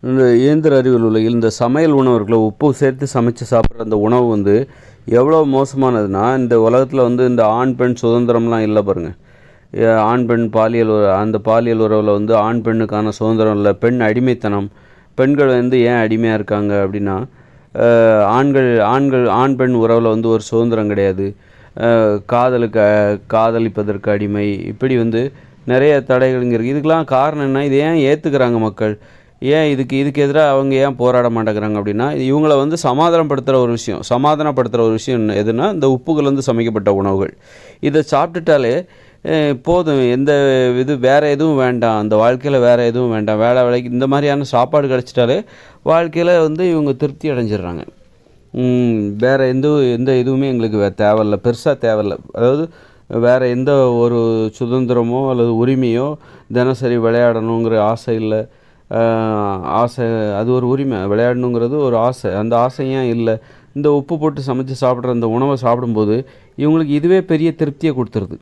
இந்த இயந்திர அறிவியல் உலகில் இந்த சமையல் உணவுகளை உப்பு சேர்த்து சமைச்சு சாப்பிட்ற அந்த உணவு வந்து எவ்வளோ மோசமானதுன்னா, இந்த உலகத்தில் வந்து இந்த ஆண் பெண் சுதந்திரம்லாம் இல்லை பாருங்கள். ஆண் பெண் பாலியல் அந்த பாலியல் உறவில் வந்து ஆண் பெண்ணுக்கான சுதந்திரம் இல்லை, பெண் அடிமைத்தனம். பெண்கள் வந்து ஏன் அடிமையாக இருக்காங்க அப்படின்னா, ஆண்கள் ஆண்கள் ஆண் பெண் உறவில் வந்து ஒரு சுதந்திரம் கிடையாது. காதலிப்பதற்கு அடிமை, இப்படி வந்து நிறைய தடைகள்ங்க இருக்குது. இதுக்கெலாம் காரணம் என்ன? இது ஏன் ஏற்றுக்கிறாங்க மக்கள்? ஏன் இதுக்கு எதிராக அவங்க ஏன் போராட மாட்டேங்கிறாங்க அப்படின்னா, இவங்கள வந்து சமாதானப்படுத்துகிற ஒரு விஷயம் எதுனா, இந்த உப்புகள் வந்து சமைக்கப்பட்ட உணவுகள். இதை சாப்பிட்டுட்டாலே போதும், வேறு எதுவும் வேண்டாம், அந்த வாழ்க்கையில் வேறு எதுவும் வேண்டாம், வேலைக்கு இந்த மாதிரியான சாப்பாடு கிடச்சிட்டாலே வாழ்க்கையில் வந்து இவங்க திருப்தி அடைஞ்சிடுறாங்க. வேறு எந்த இதுவுமே எங்களுக்கு தேவையில்ல, பெருசாக தேவையில்ல. அதாவது வேறு எந்த ஒரு சுதந்திரமோ அல்லது உரிமையோ, தினசரி விளையாடணுங்கிற ஆசை இல்லை. ஆசை அது ஒரு உரிமை, விளையாடணுங்கிறது ஒரு ஆசை. அந்த ஆசை ஏன் இல்லை? இந்த உப்பு போட்டு சமைச்சு சாப்பிட்ற அந்த உணவை சாப்பிடும்போது இவங்களுக்கு இதுவே பெரிய திருப்தியை கொடுத்துருது.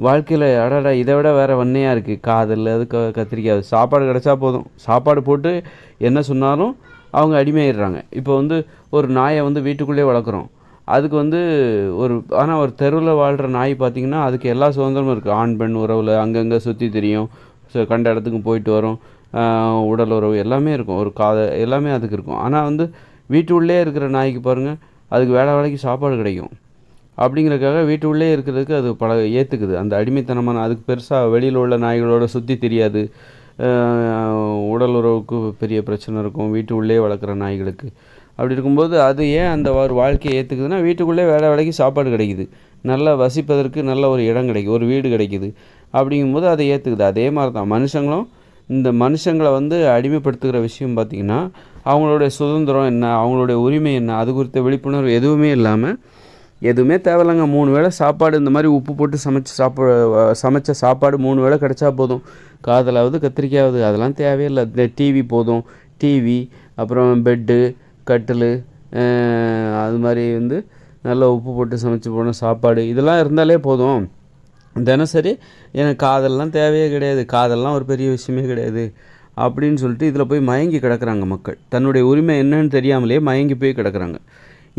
வாழ்க்கையில் அடடா இதை விட வேறு வன்னையாக இருக்குது, காதல், அது கத்திரிக்காய், சாப்பாடு கிடச்சா போதும், சாப்பாடு போட்டு என்ன சொன்னாலும் அவங்க அடிமையாயிடுறாங்க. இப்போ வந்து ஒரு நாயை வந்து வீட்டுக்குள்ளேயே வளர்க்குறோம். அதுக்கு வந்து ஆனால் ஒரு தெருவில் வாழ்கிற நாய் பார்த்திங்கன்னா அதுக்கு எல்லா சுதந்திரமும் இருக்குது. ஆண் பெண் உறவில் அங்கங்கே சுற்றி தெரியும், கண்ட இடத்துக்கு போயிட்டு வரும், உடல் உறவு எல்லாமே இருக்கும், எல்லாமே அதுக்கு இருக்கும். ஆனால் வந்து வீட்டுள்ளே இருக்கிற நாய்க்கு பாருங்கள், அதுக்கு வேலைக்கு சாப்பாடு கிடைக்கும். அப்படிங்கிறதுக்காக வீட்டுள்ளே இருக்கிறதுக்கு அது ஏற்றுக்குது. அந்த அடிமைத்தனமான, அதுக்கு பெருசாக வெளியில் உள்ள நாய்களோட சுற்றி தெரியாது. உடல் உறவுக்கு பெரிய பிரச்சனை இருக்கும் வீட்டு உள்ளே வளர்க்குற நாய்களுக்கு. அப்படி இருக்கும்போது அது ஏன் அந்த ஒரு வாழ்க்கையை ஏற்றுக்குதுன்னா, வீட்டுக்குள்ளே வேலைக்கு சாப்பாடு கிடைக்குது, நல்லா வசிப்பதற்கு நல்ல ஒரு இடம் கிடைக்குது, ஒரு வீடு கிடைக்குது. அப்படிங்கும்போது அதை ஏற்றுக்குது. அதே மாதிரி தான் மனுஷங்களும். இந்த மனுஷங்களை வந்து அடிமைப்படுத்துகிற விஷயம் பார்த்திங்கன்னா, அவங்களுடைய சுதந்திரம் என்ன, அவங்களுடைய உரிமை என்ன, அது குறித்த விழிப்புணர்வு எதுவுமே இல்லாமல், எதுவுமே தேவையில்லைங்க, 3 வேளை சாப்பாடு இந்த மாதிரி உப்பு போட்டு சமைச்ச சாப்பாடு 3 வேளை கிடச்சா போதும். காதலாவது கத்திரிக்காயாவது அதெல்லாம் தேவையில்லை. இந்த டிவி போதும், டிவி, அப்புறம் பெட்டு, கட்டில், அது மாதிரி வந்து நல்லா உப்பு போட்டு சமைச்சு போன சாப்பாடு, இதெல்லாம் இருந்தாலே போதும். தினசரி எனக்கு காதல்லாம் தேவையே கிடையாது, காதல்லாம் ஒரு பெரிய விஷயமே கிடையாது அப்படின்னு சொல்லிட்டு இதில் போய் மயங்கி கிடக்குறாங்க மக்கள். தன்னுடைய உரிமை என்னன்னு தெரியாமலே மயங்கி போய் கிடக்குறாங்க.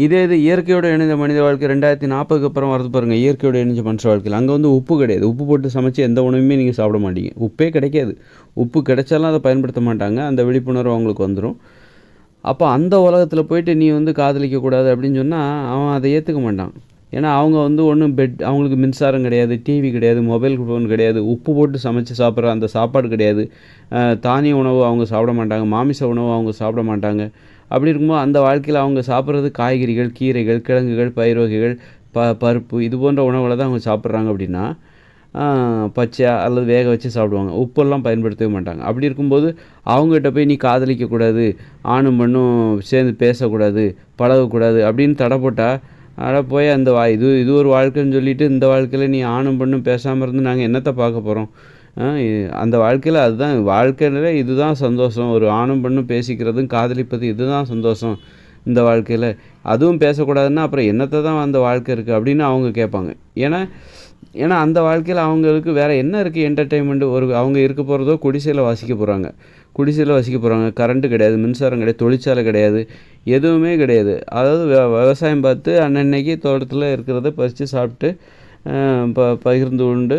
இது இயற்கையோடு இணைந்த மனித வாழ்க்கை 2040 அப்புறம் வரது பாருங்கள். இயற்கையோடு இணைஞ்ச மனுஷ வாழ்க்கையில் அங்கே வந்து உப்பு கிடையாது. உப்பு போட்டு சமைச்சு எந்த உணவுமே நீங்கள் சாப்பிட மாட்டீங்க, உப்பே கிடைக்காது. உப்பு கிடைச்சாலும் அதை பயன்படுத்த மாட்டாங்க. அந்த விழிப்புணர்வு அவங்களுக்கு வந்துடும். அப்போ அந்த உலகத்தில் போயிட்டு நீ வந்து காதலிக்கக்கூடாது அப்படின்னு சொன்னால் அவன் அதை ஏற்றுக்க மாட்டான். ஏன்னா அவங்க வந்து ஒன்றும் அவங்களுக்கு மின்சாரம் கிடையாது, டிவி கிடையாது, மொபைல் ஃபோன் கிடையாது, உப்பு போட்டு சமைச்சு சாப்பிட்ற அந்த சாப்பாடு கிடையாது, தானிய உணவு அவங்க சாப்பிட மாட்டாங்க, மாமிச உணவு அவங்க சாப்பிட மாட்டாங்க. அப்படி இருக்கும்போது அந்த வாழ்க்கையில் அவங்க சாப்பிட்றது காய்கறிகள், கீரைகள், கிழங்குகள், பயிர் வகைகள், பருப்பு, இது போன்ற உணவுகளை தான் அவங்க சாப்பிட்றாங்க. அப்படின்னா பச்சையாக அல்லது வேக வச்சு சாப்பிடுவாங்க, உப்பெல்லாம் பயன்படுத்தவே மாட்டாங்க. அப்படி இருக்கும்போது அவங்ககிட்ட போய் நீ காதலிக்கக்கூடாது, ஆணும் பெண்ணும் சேர்ந்து பேசக்கூடாது, பழகக்கூடாது அப்படின்னு தடை போட்டால், போய் அந்த இது ஒரு வாழ்க்கைன்னு சொல்லிவிட்டு இந்த வாழ்க்கையில் நீ ஆணும் பெண்ணும் பேசாமல் இருந்து நாங்கள் என்னத்தை பார்க்க போகிறோம்? அந்த வாழ்க்கையில் அதுதான் வாழ்க்கையில், இதுதான் சந்தோஷம். ஒரு ஆணும் பெண்ணும் பேசிக்கிறதும் காதலிப்பது, இதுதான் சந்தோஷம் இந்த வாழ்க்கையில். அதுவும் பேசக்கூடாதுன்னா அப்புறம் என்னத்தை தான் அந்த வாழ்க்கை இருக்குது அப்படின்னு அவங்க கேட்பாங்க. ஏன்னா அந்த வாழ்க்கையில் அவங்களுக்கு வேறு என்ன இருக்குது என்டர்டெயின்மெண்ட்டு? அவங்க இருக்க போகிறதோ குடிசையில் வசிக்க போகிறாங்க. கரண்ட்டு கிடையாது, மின்சாரம் கிடையாது, தொழிற்சாலை கிடையாது, எதுவுமே கிடையாது. அதாவது விவசாயம் பார்த்து அன்னன்னைக்கு தோட்டத்தில் இருக்கிறத பறித்து சாப்பிட்டு பகிர்ந்து கொண்டு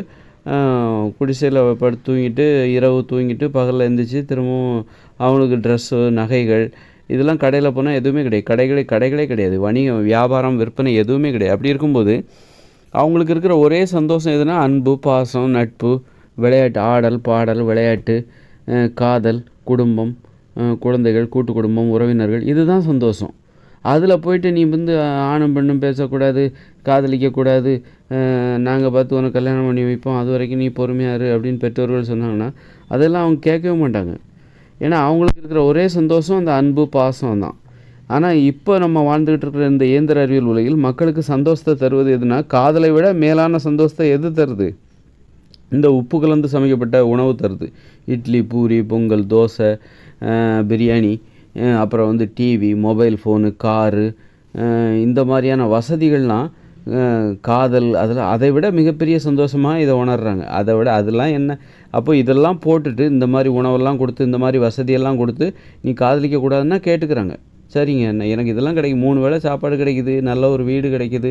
குடிசையில் படுத்து தூங்கிட்டு, இரவு தூங்கிட்டு, பகலில் எழுந்திரிச்சி திரும்பவும் அவங்களுக்கு ட்ரெஸ்ஸு, நகைகள், இதெல்லாம் கடையில் போனால் எதுவுமே கிடையாது. கடைகளே கிடையாது, வணிகம், வியாபாரம், விற்பனை எதுவுமே கிடையாது. அப்படி இருக்கும்போது அவங்களுக்கு இருக்கிற ஒரே சந்தோஷம் எதுனா அன்பு, பாசம், நட்பு, விளையாட்டு, ஆடல், பாடல், விளையாட்டு, காதல், குடும்பம், குழந்தைகள், கூட்டு குடும்பம், உறவினர்கள், இதுதான் சந்தோஷம். அதில் போயிட்டு நீ வந்து ஆணும் பெண்ணும் பேசக்கூடாது, காதலிக்கக்கூடாது, நாங்கள் பார்த்து உனக்கு கல்யாணம் பண்ணி வைப்போம், அது வரைக்கும் நீ பொறுமையாக இரு அப்படின்னு பெற்றோர்கள் சொன்னாங்கன்னா அதெல்லாம் அவங்க கேட்கவே மாட்டாங்க. ஏன்னா அவங்களுக்கு இருக்கிற ஒரே சந்தோஷம் அந்த அன்பு, பாசம் தான். ஆனால் இப்போ நம்ம வாழ்ந்துக்கிட்டு இருக்கிற இந்த இயந்திர அறிவியல் உலகில் மக்களுக்கு சந்தோஷத்தை தருவது எதுனா, காதலை விட மேலான சந்தோஷத்தை எது தருது? இந்த உப்பு கலந்து சமைக்கப்பட்ட உணவு தருது. இட்லி, பூரி, பொங்கல், தோசை, பிரியாணி, அப்புறம் வந்து டிவி, மொபைல் ஃபோனு, காரு, இந்த மாதிரியான வசதிகள்லாம் காதல் அதை விட மிகப்பெரிய சந்தோஷமாக இதை உணர்றாங்க. அதை விட அதெல்லாம் என்ன? அப்போ இதெல்லாம் போட்டுட்டு இந்த மாதிரி உணவெல்லாம் கொடுத்து இந்த மாதிரி வசதியெல்லாம் கொடுத்து நீ காதலிக்கக்கூடாதுன்னா கேட்டுக்கிறாங்க. சரிங்க, எனக்கு இதெல்லாம் கிடைக்கும், 3 வேளை சாப்பாடு கிடைக்குது, நல்ல ஒரு வீடு கிடைக்குது,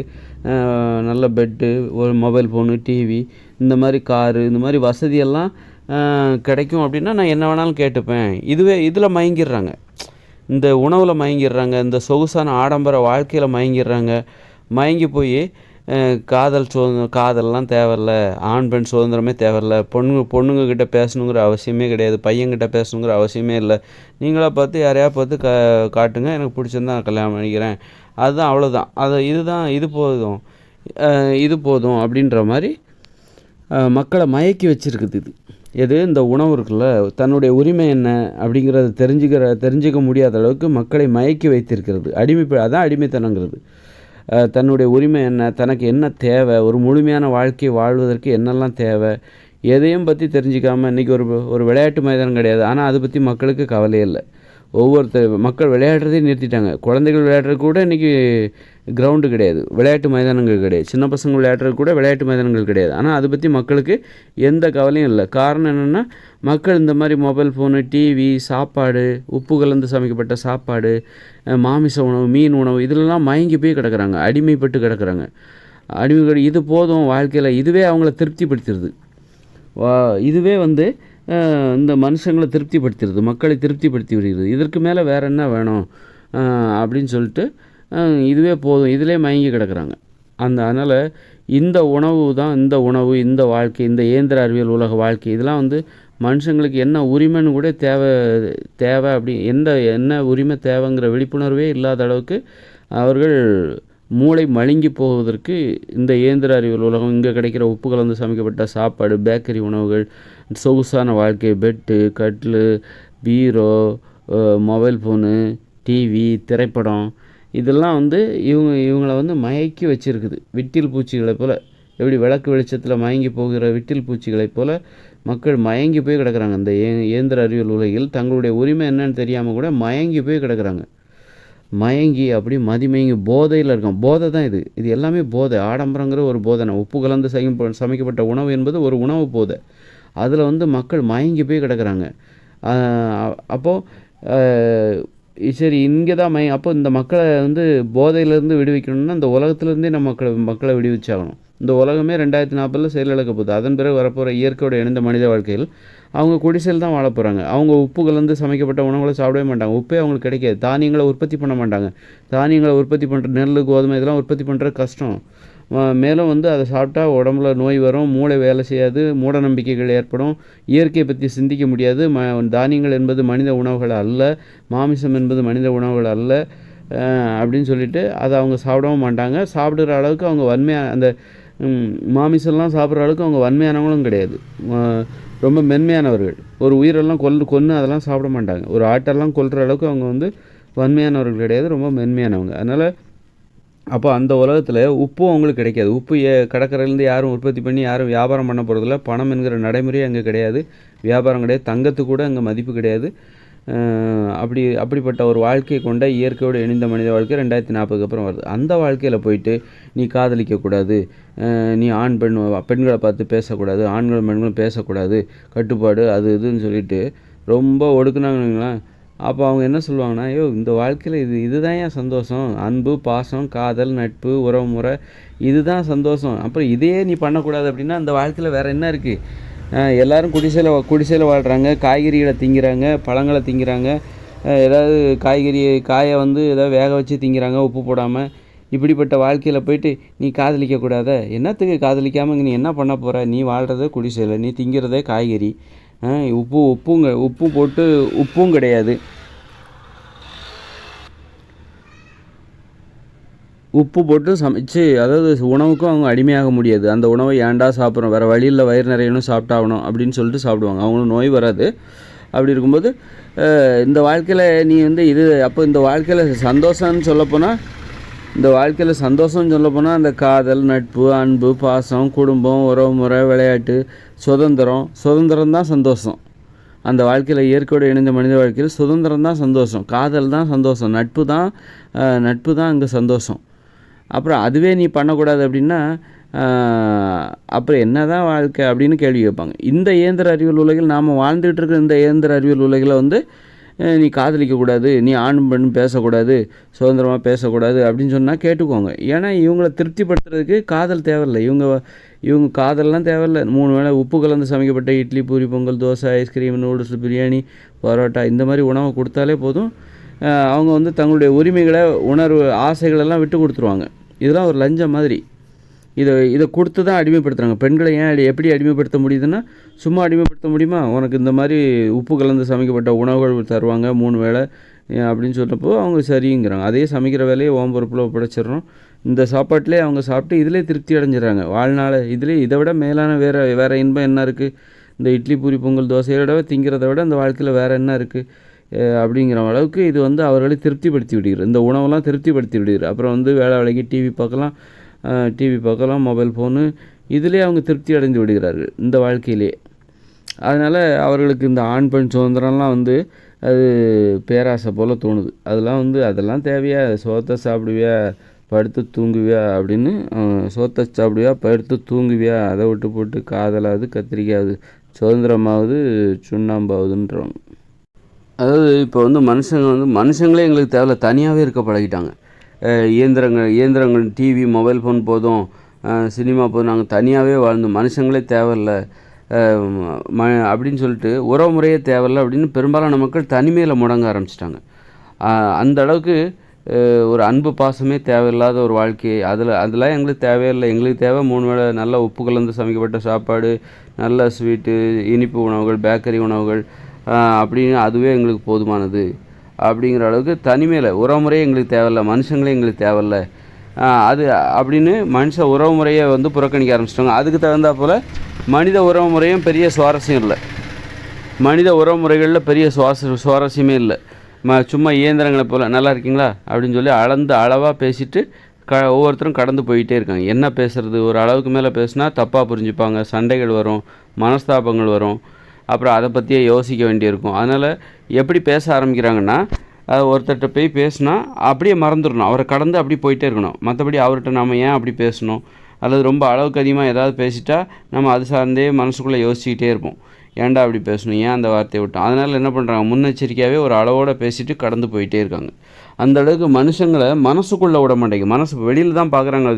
நல்ல பெட்டு, ஒரு மொபைல் ஃபோனு, டிவி, இந்த மாதிரி காரு, இந்த மாதிரி வசதியெல்லாம் கிடைக்கும் அப்படின்னா நான் என்ன வேணாலும் கேட்டுப்பேன். இதில் மயங்கிடுறாங்க, இந்த உணவில் மயங்கிடுறாங்க, இந்த சொகுசான ஆடம்பர வாழ்க்கையில் மயங்கிடுறாங்க. மயங்கி போய் காதல்லாம் தேவையில்ல, ஆண் பெண் சுதந்திரமே தேவையில்ல, பொண்ணுங்கக்கிட்ட பேசணுங்கிற அவசியமே கிடையாது, பையன்கிட்ட பேசணுங்கிற அவசியமே இல்லை, நீங்களாக பார்த்து யாரையா பார்த்து காட்டுங்க, எனக்கு பிடிச்சிருந்தா நான் கல்யாணம் பண்ணிக்கிறேன், அதுதான், அவ்வளோதான், இது போதும் அப்படின்ற மாதிரி மக்களை மயக்கி வச்சுருக்குது. எது இந்த உணவு இருக்குல்ல, தன்னுடைய உரிமை என்ன அப்படிங்கிறத தெரிஞ்சுக்க முடியாத அளவுக்கு மக்களை மயக்கி வைத்திருக்கிறது. அதான் அடிமைத்தனங்கிறது. தன்னுடைய உரிமை என்ன, தனக்கு என்ன தேவை, ஒரு முழுமையான வாழ்க்கையை வாழ்வதற்கு என்னெல்லாம் தேவை, எதையும் பற்றி தெரிஞ்சிக்காமல் இன்றைக்கி ஒரு விளையாட்டு மைதானம் கிடையாது, ஆனால் அதை பற்றி மக்களுக்கு கவலையே இல்லை. மக்கள் விளையாடுறதே நிறுத்திட்டாங்க. குழந்தைகள் விளையாடுறது கூட இன்றைக்கி கிரவுண்டு கிடையாது, விளையாட்டு மைதானங்கள் கிடையாது, சின்ன பசங்க விளையாடுறது கூட விளையாட்டு மைதானங்கள் கிடையாது. ஆனால் அதை பற்றி மக்களுக்கு எந்த கவலையும் இல்லை. காரணம் என்னென்னா, மக்கள் இந்த மாதிரி மொபைல் ஃபோனு, டிவி, சாப்பாடு, உப்பு கலந்து சமைக்கப்பட்ட சாப்பாடு, மாமிச உணவு, மீன் உணவு, இதிலெல்லாம் மயங்கி போய் கிடக்குறாங்க, அடிமைப்பட்டு கிடக்குறாங்க. இது போதும் வாழ்க்கையில், இதுவே அவங்கள திருப்திப்படுத்திடுது. இதுவே இந்த மனுஷங்களை திருப்திப்படுத்திடுது, மக்களை திருப்திப்படுத்தி விடுகிறது. இதற்கு மேலே வேறு என்ன வேணும் அப்படின்னு சொல்லிட்டு இதுவே போதும், இதிலே மயங்கி கிடக்குறாங்க. அதனால் இந்த உணவு, இந்த வாழ்க்கை, இந்த இயந்திர அறிவியல் உலக வாழ்க்கை, இதெல்லாம் மனுஷங்களுக்கு என்ன உரிமைன்னு கூட தேவை அப்படி என்ன உரிமை தேவைங்கிற விழிப்புணர்வே இல்லாத அளவுக்கு அவர்கள் மூளை மழுங்கி போவதற்கு இந்த இயந்திர அறிவியல் உலகம், இங்கே கிடைக்கிற உப்பு கலந்து சமைக்கப்பட்ட சாப்பாடு, பேக்கரி உணவுகள், சொகுசான வாழ்க்கை, பெட்டு, கட்லு, பீரோ, மொபைல் ஃபோனு, டிவி, திரைப்படம், இதெல்லாம் இவங்களை மயக்கி வச்சுருக்குது. விட்டில் பூச்சிகளை போல், எப்படி விளக்கு வெளிச்சத்தில் மயங்கி போகிற விட்டில் பூச்சிகளைப் போல் மக்கள் மயங்கி போய் கிடக்குறாங்க. இந்த இயந்திர அறிவியல் உலகில் தங்களுடைய உரிமை என்னன்னு தெரியாமல் கூட மயங்கி போய் கிடக்குறாங்க. மயங்கி அப்படி மதிமயங்கி போதையில் இருக்கான். போதை தான் இது எல்லாமே போதை. ஆடம்பரங்கிற ஒரு போதை. உப்பு கலந்து சமைக்கப்பட்ட உணவு என்பது ஒரு உணவு போதை. அதில் மக்கள் மயங்கி போய் கிடக்குறாங்க. அப்போது சரி, இங்கே தான் அப்போ இந்த மக்களை போதையிலேருந்து விடுவிக்கணும்னா இந்த உலகத்துலேருந்தே நம்ம மக்களை விடுவிச்சாகணும். இந்த உலகமே 2040 செயலிழக்க போகுது. அதன் பிறகு வரப்போகிற இயற்கையோட இணைந்த மனித வாழ்க்கையில் அவங்க குடிசையில் தான் வாழ போகிறாங்க. அவங்க உப்பு கலந்து சமைக்கப்பட்ட உணவுகளை சாப்பிடவே மாட்டாங்க. உப்பே அவங்களுக்கு கிடைக்காது. தானியங்களை உற்பத்தி பண்ண மாட்டாங்க. தானியங்களை உற்பத்தி பண்ணுற நெல், கோதுமை இதெல்லாம் உற்பத்தி பண்ணுறது கஷ்டம். மேலும் அதை சாப்பிட்டா உடம்புல நோய் வரும், மூளை வேலை செய்யாது, மூட நம்பிக்கைகள் ஏற்படும், இயற்கையை பற்றி சிந்திக்க முடியாது. தானியங்கள் என்பது மனித உணவுகள் அல்ல, மாமிசம் என்பது மனித உணவுகள் அல்ல அப்படின்னு சொல்லிட்டு அதை அவங்க சாப்பிடவும் மாட்டாங்க. சாப்பிடுற அளவுக்கு அவங்க அந்த மாமிசம்லாம் சாப்பிட்ற அளவுக்கு அவங்க வன்மையானவங்களும் கிடையாது. ரொம்ப மென்மையானவர்கள். ஒரு உயிரெல்லாம் கொன்று அதெல்லாம் சாப்பிட மாட்டாங்க. ஒரு ஆட்டெல்லாம் கொல்கிற அளவுக்கு அவங்க வன்மையானவர்கள் கிடையாது, ரொம்ப மென்மையானவங்க. அதனால் அப்போ அந்த உலகத்தில் உப்பும் அவங்களுக்கு கிடைக்காது. உப்பு கடற்கரையிலேருந்து யாரும் உற்பத்தி பண்ணி யாரும் வியாபாரம் பண்ண போகிறதில்ல. பணம் என்கிற நடைமுறையே அங்கே கிடையாது, வியாபாரம் கிடையாது, தங்கத்துக்கு கூட அங்கே மதிப்பு கிடையாது. அப்படிப்பட்ட ஒரு வாழ்க்கையை கொண்ட இயற்கையோடு இணைந்த மனித வாழ்க்கை 2040 அப்புறம் வருது. அந்த வாழ்க்கையில் போயிட்டு நீ காதலிக்கக்கூடாது, நீ பெண்களை பார்த்து பேசக்கூடாது, ஆண்களும் பெண்களும் பேசக்கூடாது, கட்டுப்பாடு அது இதுன்னு சொல்லிட்டு ரொம்ப ஒடுக்குனாங்கன்னா அப்போ அவங்க என்ன சொல்லுவாங்கன்னா, ஐயோ இந்த வாழ்க்கையில் இதுதான் ஏன் சந்தோஷம், அன்பு, பாசம், காதல், நட்பு, உறவு முறை, இதுதான் சந்தோஷம், அப்புறம் இதையே நீ பண்ணக்கூடாது அப்படின்னா அந்த வாழ்க்கையில் வேறு என்ன இருக்குது? எல்லோரும் குடிசையில் வாழ்கிறாங்க, காய்கறிகளை திங்கிறாங்க, பழங்களை திங்கிறாங்க, ஏதாவது காயை ஏதாவது வேக வச்சு திங்கிறாங்க உப்பு போடாமல். இப்படிப்பட்ட வாழ்க்கையில் போயிட்டு நீ காதலிக்கக்கூடாத, என்னத்துக்கு காதலிக்காமல் நீ என்ன பண்ண போகிற? நீ வாழ்கிறதே குடிசையில், நீ திங்கிறதே காய்கறி, உப்பு போட்டு உப்பும் கிடையாது, உப்பு போட்டு சமைச்சு, அதாவது உணவுக்கும் அவங்க அடிமையாக முடியாது. அந்த உணவை ஏன்டா சாப்பிட்றோம், வேறு வழியில் வயிறு நிறையணும், சாப்பிட்டாகணும் அப்படின்னு சொல்லிட்டு சாப்பிடுவாங்க. அவங்களும் நோய் வராது. அப்படி இருக்கும்போது இந்த வாழ்க்கையில் நீ அப்போ இந்த வாழ்க்கையில் சந்தோஷம்னு சொல்லப்போனால் அந்த காதல், நட்பு, அன்பு, பாசம், குடும்பம், உறவு முறை, விளையாட்டு, சுதந்திரம் தான் சந்தோஷம். அந்த வாழ்க்கையில் இயற்கையோடு இணைந்த மனித வாழ்க்கையில் சுதந்திரம் தான் சந்தோஷம், காதல் தான் சந்தோஷம், நட்பு தான் அங்கே சந்தோஷம். அப்புறம் அதுவே நீ பண்ணக்கூடாது அப்படின்னா அப்புறம் என்ன தான் வாழ்க்கை அப்படின்னு கேள்வி கேட்பாங்க. இந்த இயந்திர அறிவியல் உலகில் நாம் வாழ்ந்துகிட்டு இருக்கிற இந்த இயந்திர அறிவியல் உலகில் வந்து நீ காதலிக்கக்கூடாது, நீ ஆண் பெண் பேசக்கூடாது, சுதந்திரமாக பேசக்கூடாது அப்படின்னு சொன்னால் கேட்டுக்கோங்க. ஏன்னா இவங்கள திருப்திப்படுத்துறதுக்கு காதல் தேவையில்லை. இவங்க காதல்லாம் தேவையில்லை. 3 வேளை உப்பு கலந்து சமைக்கப்பட்ட இட்லி, பூரி, பொங்கல், தோசை, ஐஸ்கிரீம், நூடுல்ஸ், பிரியாணி, பரோட்டா இந்த மாதிரி உணவை கொடுத்தாலே போதும். அவங்க வந்து தங்களுடைய உரிமைகளை, உணர்வு, ஆசைகளெல்லாம் விட்டு கொடுத்துருவாங்க. இதெல்லாம் ஒரு லஞ்சம் மாதிரி. இதை கொடுத்து தான் அடிமைப்படுத்துகிறாங்க. பெண்களை ஏன் எப்படி அடிமைப்படுத்த முடியுதுன்னா, சும்மா அடிமைப்படுத்த முடியுமா? உனக்கு இந்த மாதிரி உப்பு கலந்து சமைக்கப்பட்ட உணவுகள் தருவாங்க 3 வேளை அப்படின்னு சொன்னப்போ அவங்க சரிங்கிறாங்க. அதே சமைக்கிற வேலையை ஓம் பொறுப்பில் ஒப்படைச்சிடுறோம். இந்த சாப்பாட்டிலே அவங்க சாப்பிட்டு இதிலே திருப்தி அடைஞ்சிடறாங்க. வாழ்நாள் இதை விட மேலான வேறு இன்பம் என்ன இருக்குது? இந்த இட்லி, பூரி, பொங்கல், தோசையோட திங்கிறத விட இந்த வாழ்க்கையில் வேறு என்ன இருக்குது அப்படிங்கிற அளவுக்கு இது வந்து அவர்களை திருப்திப்படுத்தி விடுகிறது. இந்த உணவெல்லாம் திருப்திப்படுத்தி விடுகிறது. அப்புறம் வந்து வேலைக்கு டிவி பார்க்கலாம், மொபைல் ஃபோனு, இதிலே அவங்க திருப்தி அடைந்து விடுகிறார்கள் இந்த வாழ்க்கையிலே. அதனால் அவர்களுக்கு இந்த ஆண் பெண் சுதந்திரம்லாம் வந்து அது பேராசை போல் தோணுது. அதெல்லாம் தேவையா? சோத்தை சாப்பிடுவியா, படுத்து தூங்குவியா அப்படின்னு, சோத்தை சாப்பிடுவியா, படுத்து தூங்குவியா, அதை விட்டு போட்டு காதலாவது, கத்திரிக்காவது, சுதந்திரமாவது, சுண்ணாம்பாவதுன்றவங்க. அதாவது இப்போ வந்து மனுஷங்களே எங்களுக்கு தேவையில்ல, தனியாகவே இருக்க பழகிட்டாங்க. இயந்திரங்கள், டிவி, மொபைல் ஃபோன் போதும், சினிமா போதும், நாங்கள் தனியாகவே வாழ்ந்தோம், மனுஷங்களே தேவையில்லை அப்படின்னு சொல்லிட்டு உறவு முறையே தேவையில்லை அப்படின்னு பெரும்பாலான மக்கள் தனிமையில் முடங்க ஆரம்பிச்சிட்டாங்க. அந்த அளவுக்கு ஒரு அன்பு பாசமே தேவையில்லாத ஒரு வாழ்க்கை. அதெல்லாம் எங்களுக்கு தேவையில்லை. எங்களுக்கு தேவை 3 வேளை நல்ல உப்பு கலந்து சமைக்கப்பட்ட சாப்பாடு, நல்ல ஸ்வீட்டு, இனிப்பு உணவுகள், பேக்கரி உணவுகள் அப்படின்னு அதுவே எங்களுக்கு போதுமானது அப்படிங்கிற அளவுக்கு தனிமையில் உறவு முறையே எங்களுக்கு தேவையில்லை, மனுஷங்களே எங்களுக்கு தேவையில்லை அப்படின்னு மனுஷ உறவு முறையை வந்து புறக்கணிக்க ஆரம்பிச்சிட்டாங்க. அதுக்கு தகுந்தா போல் மனித உறவு முறையும் பெரிய சுவாரஸ்யம் இல்லை. மனித உறவு முறைகளில் பெரிய சுவாரஸ்யமே இல்லை. சும்மா இயந்திரங்களை போல் நல்லா இருக்கீங்களா அப்படின்னு சொல்லி அளவாக பேசிட்டு ஒவ்வொருத்தரும் கடந்து போயிட்டே இருக்காங்க. என்ன பேசுகிறது? ஒரு அளவுக்கு மேலே பேசுனா தப்பாக புரிஞ்சுப்பாங்க, சண்டைகள் வரும், மனஸ்தாபங்கள் வரும், அப்புறம் அதை பற்றியே யோசிக்க வேண்டியிருக்கும். அதனால் எப்படி பேச ஆரம்பிக்கிறாங்கன்னா, ஒருத்தர்கிட்ட போய் பேசினா அப்படியே மறந்துடணும், அவரை கடந்து அப்படி போயிட்டே இருக்கணும். மற்றபடி அவர்கிட்ட நம்ம ஏன் அப்படி பேசணும், அல்லது ரொம்ப அளவுக்கு அதிகமாக ஏதாவது பேசிட்டா நம்ம அது சார்ந்தே மனசுக்குள்ளே யோசிச்சுக்கிட்டே இருப்போம். ஏன்டா அப்படி பேசணும், ஏன் அந்த வார்த்தையை விட்டோம். அதனால் என்ன பண்ணுறாங்க, முன்னெச்சரிக்கையாகவே ஒரு அளவோடு பேசிட்டு கடந்து போயிட்டே இருக்காங்க. அந்த அளவுக்கு மனுஷங்களை மனசுக்குள்ளே விட மாட்டேங்க. வெளியில் தான் பார்க்குறாங்களே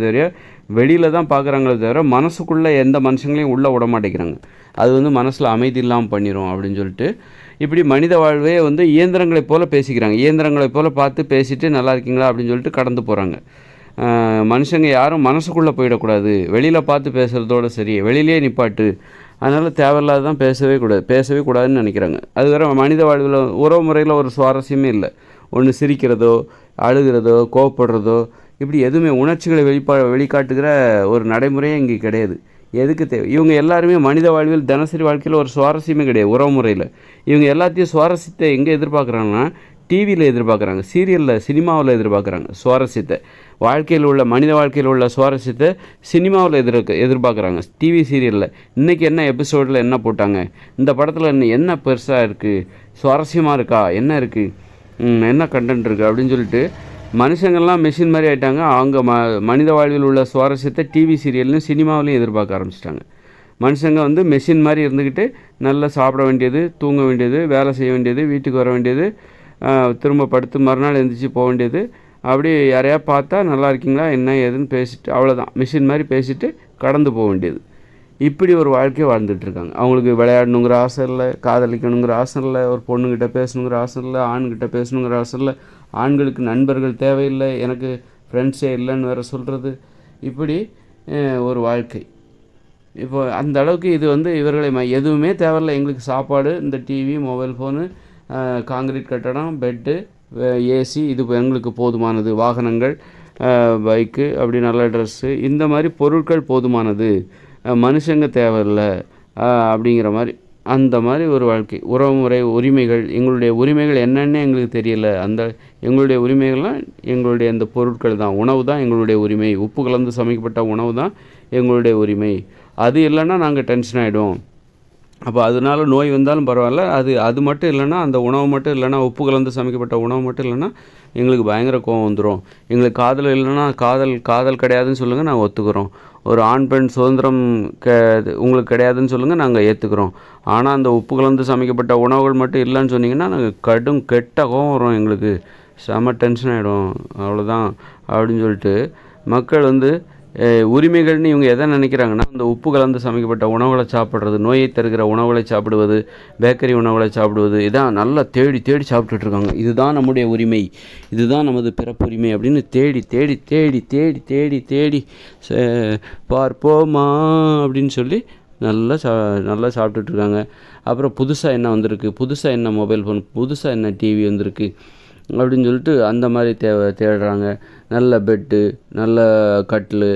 தவிர மனசுக்குள்ளே எந்த மனுஷங்களையும் உள்ளே விட மாட்டேங்கிறாங்க. அது வந்து மனசில் அமைதி இல்லாமல் பண்ணிடும் அப்படின்னு சொல்லிட்டு இப்படி மனித வாழ்வே வந்து இயந்திரங்களைப் போல் பேசிக்கிறாங்க. இயந்திரங்களைப் போல் பார்த்து பேசிட்டு நல்லா இருக்கீங்களா அப்படின்னு சொல்லிட்டு கடந்து போகிறாங்க. மனுஷங்க யாரும் மனசுக்குள்ளே போயிடக்கூடாது, வெளியில் பார்த்து பேசுகிறதோட சரி, வெளியிலே நிப்பாட்டு. அதனால் தேவையில்லாதான் பேசவே கூடாதுன்னு நினைக்கிறாங்க. அது வேறு மனித வாழ்வில் உறவு முறையில் ஒரு சுவாரஸ்யமே இல்லை. ஒன்று சிரிக்கிறதோ, அழுகிறதோ, கோவப்படுறதோ, இப்படி எதுவுமே உணர்ச்சிகளை வெளிக்காட்டுகிற ஒரு நடைமுறையே இங்கே கிடையாது. எதுக்கு தேவை? இவங்க எல்லாருமே மனித வாழ்வில் தினசரி வாழ்க்கையில் ஒரு சுவாரஸ்யமே கிடையாது உறவு முறையில். இவங்க எல்லாத்தையும் சுவாரஸ்யத்தை எங்கே எதிர்பார்க்குறாங்கன்னா, டிவியில் எதிர்பார்க்குறாங்க, சீரியலில், சினிமாவில் எதிர்பார்க்குறாங்க. சுவாரஸ்யத்தை மனித வாழ்க்கையில் உள்ள சுவாரஸ்யத்தை சினிமாவில் எதிர்பார்க்குறாங்க. டிவி சீரியலில் இன்றைக்கி என்ன எபிசோடில் என்ன போட்டாங்க, இந்த படத்தில் என்ன பெருசாக இருக்குது, சுவாரஸ்யமாக இருக்கா, என்ன இருக்குது, என்ன கண்டென்ட் இருக்குது அப்படின்னு சொல்லிட்டு மனுஷங்கள்லாம் மெஷின் மாதிரி ஆகிட்டாங்க. அவங்க மனித வாழ்வில் உள்ள சுவாரஸ்யத்தை டிவி சீரியல்லையும் சினிமாவிலையும் எதிர்பார்க்க ஆரம்பிச்சிட்டாங்க. மனுஷங்க வந்து மெஷின் மாதிரி இருந்துக்கிட்டு நல்லா சாப்பிட வேண்டியது, தூங்க வேண்டியது, வேலை செய்ய வேண்டியது, வீட்டுக்கு வர வேண்டியது, திரும்ப படுத்து மறுநாள் எழுந்திரிச்சு போக வேண்டியது, அப்படி யாரையா பார்த்தா நல்லா இருக்கீங்களா என்ன ஏதுன்னு பேசிட்டு அவ்வளோதான், மிஷின் மாதிரி பேசிட்டு கடந்து போக வேண்டியது. இப்படி ஒரு வாழ்க்கையை வாழ்ந்துட்டுருக்காங்க. அவங்களுக்கு விளையாடணுங்கிற ஆசை இல்லை, காதலிக்கணுங்கிற ஆசை இல்லை, ஒரு பொண்ணுக்கிட்ட பேசணுங்கிற ஆசை இல்லை, ஆண்கிட்ட பேசணுங்கிற ஆசை இல்லை, ஆண்களுக்கு நண்பர்கள் தேவையில்லை, எனக்கு ஃப்ரெண்ட்ஸே இல்லைன்னு வேறு சொல்கிறது. இப்படி ஒரு வாழ்க்கை. இப்போ அந்த அளவுக்கு இது வந்து இவர்களை எதுவுமே தேவையில்லை, எங்களுக்கு சாப்பாடு, இந்த டிவி, மொபைல் ஃபோனு, காங்கிரீட் கட்டடம், பெட்டு, ஏசி, இது எங்களுக்கு போதுமானது, வாகனங்கள், பைக்கு, அப்படி நல்ல ட்ரெஸ்ஸு, இந்த மாதிரி பொருட்கள் போதுமானது, மனுஷங்க தேவையில்லை அப்படிங்கிற மாதிரி, அந்த மாதிரி ஒரு வாழ்க்கை. உறவுமுறை, உரிமைகள், எங்களுடைய உரிமைகள் என்னென்னு எங்களுக்கு தெரியல. எங்களுடைய உரிமைகள்லாம் எங்களுடைய அந்த பொருட்கள் தான், உணவு தான் எங்களுடைய உரிமை, உப்பு கலந்து சமைக்கப்பட்ட உணவு தான் எங்களுடைய உரிமை. அது இல்லைன்னா நாங்கள் டென்ஷன் ஆகிடும் அப்போ அதனால நோய் வந்தாலும் பரவாயில்ல, அது மட்டும் இல்லைன்னா, அந்த உணவு மட்டும் இல்லைன்னா, உப்பு கலந்து சமைக்கப்பட்ட உணவு மட்டும் இல்லைன்னா எங்களுக்கு பயங்கர கோவம் வந்துடும். எங்களுக்கு காதல் இல்லைன்னா காதல் கிடையாதுன்னு சொல்லுங்கள், நாங்கள் ஒத்துக்கிறோம். ஒரு ஆண் பெண் சுதந்திரம் உங்களுக்கு கிடையாதுன்னு சொல்லுங்கள், நாங்கள் ஏற்றுக்கிறோம். ஆனால் அந்த உப்பு கலந்து சமைக்கப்பட்ட உணவுகள் மட்டும் இல்லைன்னு சொன்னீங்கன்னா நாங்கள் கெட்ட கோவம் வரும், எங்களுக்கு செம டென்ஷன் ஆகிடும். அவ்வளோதான் அப்படின்னு சொல்லிட்டு மக்கள் உரிமைகள்னு இவங்க எதை நினைக்கிறாங்கன்னா, அந்த உப்பு கலந்து சமைக்கப்பட்ட உணவுகளை சாப்பிட்றது, நோயை தருகிற உணவுகளை சாப்பிடுவது, பேக்கரி உணவுகளை சாப்பிடுவது, இதான் நல்லா தேடி தேடி சாப்பிட்டுட்ருக்காங்க. இதுதான் நம்முடைய உரிமை, இதுதான் நமது பிறப்புரிமை அப்படின்னு தேடி தேடி தேடி தேடி தேடி தேடி பார்ப்போமா அப்படின்னு சொல்லி நல்லா சாப்பிட்டுட்ருக்காங்க. அப்புறம் புதுசாக என்ன வந்திருக்கு, புதுசாக என்ன மொபைல் ஃபோன், புதுசாக என்ன டிவி வந்திருக்கு அப்படின்னு சொல்லிட்டு அந்த மாதிரி தேடுறாங்க. நல்ல பெட்டு, நல்ல கட்டில்,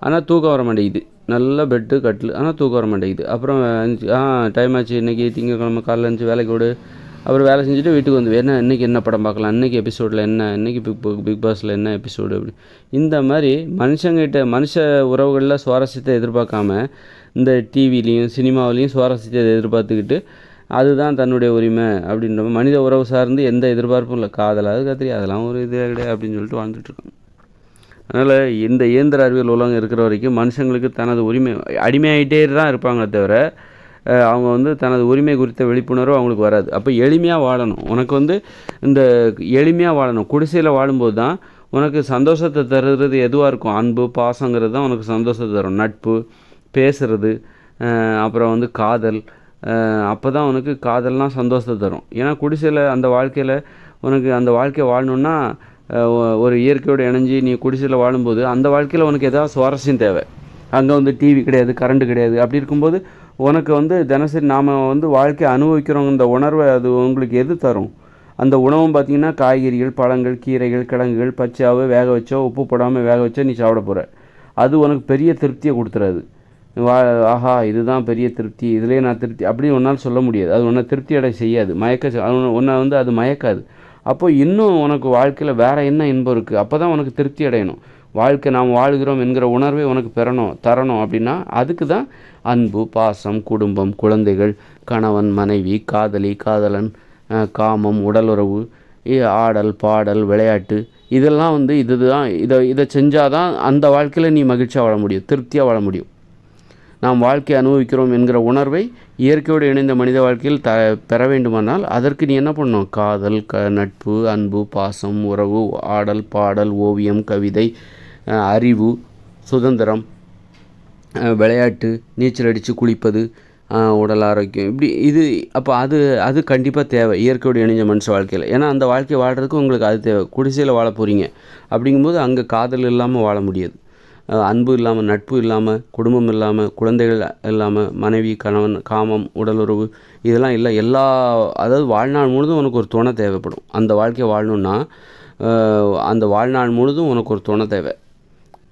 ஆனால் தூக்கம் வர மாட்டேங்குது. நல்ல பெட்டு கட்டில், ஆனால் தூக்கம் வர மாட்டேங்குது. அப்புறம் டைம் ஆச்சு, இன்றைக்கி திங்கக்கிழமை காலைல இருந்துச்சு வேலைக்கு விடு. அப்புறம் வேலை செஞ்சுட்டு வீட்டுக்கு வந்து இன்றைக்கி என்ன படம் பார்க்கலாம், இன்றைக்கி எபிசோடில் என்ன, இன்றைக்கி பிக் பாஸில் என்ன எபிசோடு அப்படி. இந்த மாதிரி மனுஷ உறவுகளில் சுவாரஸ்யத்தை எதிர்பார்க்காம இந்த டிவிலையும் சினிமாவிலையும் சுவாரஸ்யத்தை எதிர்பார்த்துக்கிட்டு அதுதான் தன்னுடைய உரிமை அப்படின்ற மனித உறவு சார்ந்து எந்த எதிர்பார்ப்பும் இல்லை. காதலாவது கத்திரி அதெல்லாம் ஒரு இது கிடையாது அப்படின்னு சொல்லிட்டு வாழ்ந்துட்டுருக்கோம். அதனால் இந்த இயந்திர அறிவியல் உலகம் இருக்கிற வரைக்கும் மனுஷங்களுக்கு தனது உரிமை அடிமையாகிட்டே தான் இருப்பாங்களே தவிர அவங்க தனது உரிமை குறித்த விழிப்புணர்வு அவங்களுக்கு வராது. அப்போ எளிமையாக வாழணும். உனக்கு இந்த எளிமையாக வாழணும். குடிசையில் வாழும்போது தான் உனக்கு சந்தோஷத்தை தருகிறது எதுவாக இருக்கும், அன்பு பாசங்கிறது தான் உனக்கு சந்தோஷத்தை தரும். நட்பு, பேசுகிறது, அப்புறம் காதல். அப்போ தான் உனக்கு காதல்னால் சந்தோஷத்தை தரும். ஏன்னா குடிசையில் அந்த வாழ்க்கையில் உனக்கு அந்த வாழ்க்கையை வாழணுன்னா ஒரு இயற்கையோடு இணைஞ்சி நீ குடிசையில் வாழும்போது அந்த வாழ்க்கையில் உனக்கு ஏதாவது சுவாரஸ்யம் தேவை. அங்கே டிவி கிடையாது, கரண்ட்டு கிடையாது. அப்படி இருக்கும்போது உனக்கு தினசரி நாம் வாழ்க்கையை அனுபவிக்கிறோம் இந்த உணர்வை அது உங்களுக்கு எது தரும்? அந்த உணவும் பார்த்திங்கன்னா காய்கறிகள், பழங்கள், கீரைகள், கிழங்குகள், பச்சையாவோ வேக வச்சோ உப்பு போடாமல் வேக வச்சோ நீ சாப்பிட போகிற. அது உனக்கு பெரிய திருப்தியை கொடுத்துறாது. ஆஹா இதுதான் பெரிய திருப்தி, இதிலே நான் திருப்தி அப்படின்னு ஒன்றால் சொல்ல முடியாது. அது உன்னை திருப்தி அடை செய்யாது, உன்னை அது மயக்காது. அப்போ இன்னும் உனக்கு வாழ்க்கையில் வேறு என்ன இன்பம் இருக்குது, அப்போ தான் உனக்கு திருப்தி அடையணும். வாழ்க்கை நாம் வாழ்கிறோம் என்கிற உணர்வை உனக்கு தரணும் அப்படின்னா அதுக்கு தான் அன்பு, பாசம், குடும்பம், குழந்தைகள், கணவன், மனைவி, காதலி, காதலன், காமம், உடலுறவு, ஆடல், பாடல், விளையாட்டு, இதெல்லாம் இதுதான். இதை செஞ்சால் தான் அந்த வாழ்க்கையில் நீ மகிழ்ச்சியாக வாழ முடியும், திருப்தியாக வாழ முடியும். நாம் வாழ்க்கை அனுபவிக்கிறோம் என்கிற உணர்வை இயற்கையோடு இணைந்த மனித வாழ்க்கையில் பெற வேண்டுமானால் அதற்கு நீ என்ன பண்ணணும்? காதல், நட்பு, அன்பு, பாசம், உறவு, ஆடல், பாடல், ஓவியம், கவிதை, அறிவு, சுதந்திரம், விளையாட்டு, நீச்சல் அடித்து குளிப்பது, உடல் ஆரோக்கியம், இப்படி அப்போ அது கண்டிப்பாக தேவை இயற்கையோடு இணைஞ்ச மனுஷ வாழ்க்கையில். ஏன்னா அந்த வாழ்க்கையை வாழ்கிறதுக்கு உங்களுக்கு அது தேவை. குடிசையில் வாழ போகிறீங்க அப்படிங்கும்போது அங்கே காதல் இல்லாமல் வாழ முடியாது. அன்பு இல்லாமல், நட்பு இல்லாமல், குடும்பம் இல்லாமல், குழந்தைகள் இல்லாமல், மனைவி, கணவன், காமம், உடலுறவு, இதெல்லாம் இல்லை. அதாவது வாழ்நாள் முழுதும் உனக்கு ஒரு துணை தேவைப்படும். அந்த வாழ்க்கையை வாழணுன்னா அந்த வாழ்நாள் முழுதும் உனக்கு ஒரு துணை தேவை.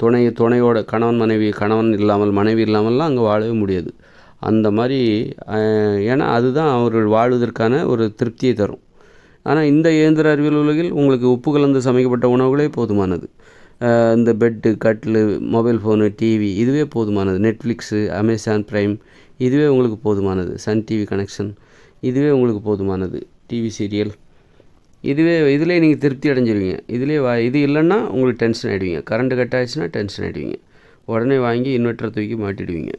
துணையோட கணவன் இல்லாமல், மனைவி இல்லாமல்லாம் அங்கே வாழவே முடியாது. அந்த மாதிரி ஏன்னா அதுதான் அவர்கள் வாழ்வதற்கான ஒரு திருப்தியை தரும். ஆனால் இந்த இயந்திர அறிவியல் உலகில் உங்களுக்கு உப்பு கலந்து சமைக்கப்பட்ட உணவுகளே போதுமானது. இந்த பெட்டு, கட்டில், மொபைல் ஃபோனு, டிவி, இதுவே போதுமானது. நெட்ஃப்ளிக்ஸு, அமேசான் ப்ரைம், இதுவே உங்களுக்கு போதுமானது. சன் டிவி கனெக்ஷன், இதுவே உங்களுக்கு போதுமானது. டிவி சீரியல், இதிலே நீங்கள் திருப்தி அடைஞ்சிருவீங்க. இது இல்லைன்னா உங்களுக்கு டென்ஷன் ஆகிடுவீங்க. கரண்ட்டு கட் ஆகிடுச்சுன்னா டென்ஷன் ஆகிடுவீங்க. உடனே வாங்கி இன்வெர்ட்டரை தூக்கி மாட்டிடுவீங்க.